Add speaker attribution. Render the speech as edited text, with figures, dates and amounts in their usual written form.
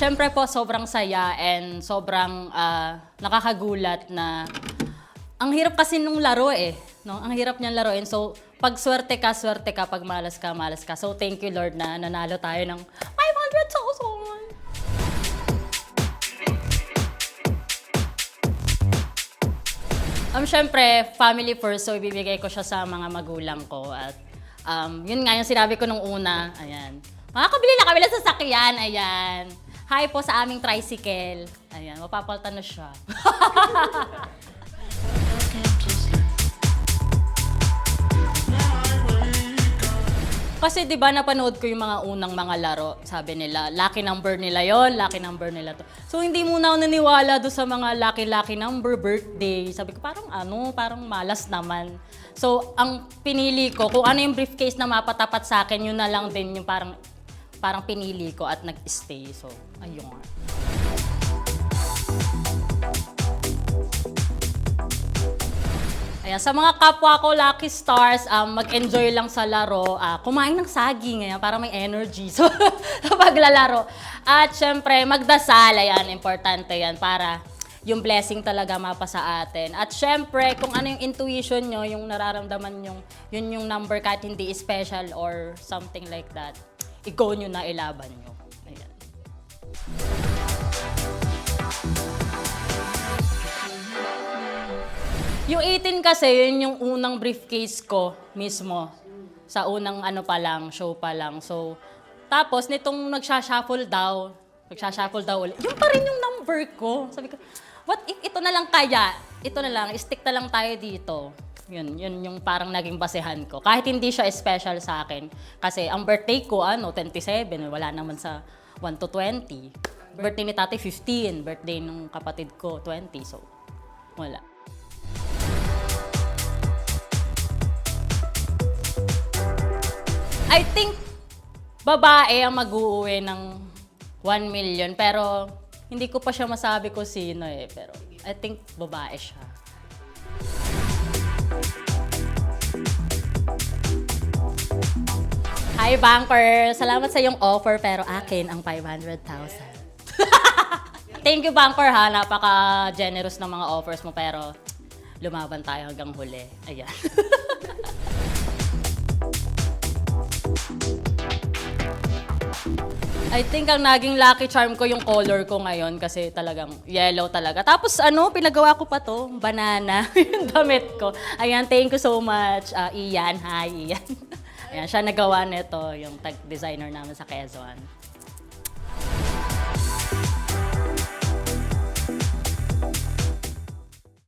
Speaker 1: Siyempre po, sobrang saya and sobrang nakakagulat na ang hirap kasi nung laro eh. No? Ang hirap niyang laruin. So, pag swerte ka, pag malas ka. So, thank you Lord na nanalo tayo ng 500,000. Siyempre, family first, so ibibigay ko siya sa mga magulang ko. At yun nga yung sinabi ko nung una, ayan. Makakabili na kami ng sasakyan, ayan. Hi po sa aming tricycle. Ayan, mapapalitan na siya. Kasi 'di ba napanood ko yung mga unang mga laro, sabi nila, lucky number nila 'yon, lucky number nila 'to. So hindi muna ako naniwala do sa mga lucky number, birthday. Sabi ko parang malas naman. So ang pinili ko, kung ano yung briefcase na mapatapat sa akin, yun na lang din yung parang pinili ko at nag-stay. So ayun. Ayan, sa mga kapwa ko Lucky Stars, mag-enjoy lang sa laro. Kumain ng saging ngayon para may energy so, sa paglalaro. At syempre, magdasal. Ayan, importante yan para yung blessing talaga mapa sa atin. At syempre, kung ano yung intuition nyo, yung nararamdaman nyo, yun yung number kahit hindi special or something like that, i-go nyo na, ilaban nyo. Ayan. Yung 18 kasi, yun yung unang briefcase ko mismo. Sa unang show pa lang. So, tapos nitong nagsha-shuffle daw ulit, yun pa rin yung number ko. Sabi ko, what if ito na lang kaya? Ito na lang, stick na lang tayo dito. Yun yung parang naging basehan ko. Kahit hindi siya special sa akin. Kasi ang birthday ko, 27, wala naman sa 1 to 20. Birthday ni Tati, 15. Birthday ng kapatid ko, 20. So, wala. I think babae ang mag-uuwi ng 1 million, pero hindi ko pa siya masabi kung sino eh. Pero I think babae siya. Hi, banker! Salamat sa iyong offer, pero akin ang 500,000. Thank you, banker ha. Napaka-generous ng mga offers mo, pero lumaban tayo hanggang huli. Ayan. I think ang naging lucky charm ko yung color ko ngayon kasi talagang yellow talaga. Tapos pinagawa ko pa to, banana, yung damit ko. Ayan, thank you so much, Ian. Hi, Ian. Ayan, siya nagawa nito, yung tag-designer namin sa Quezon.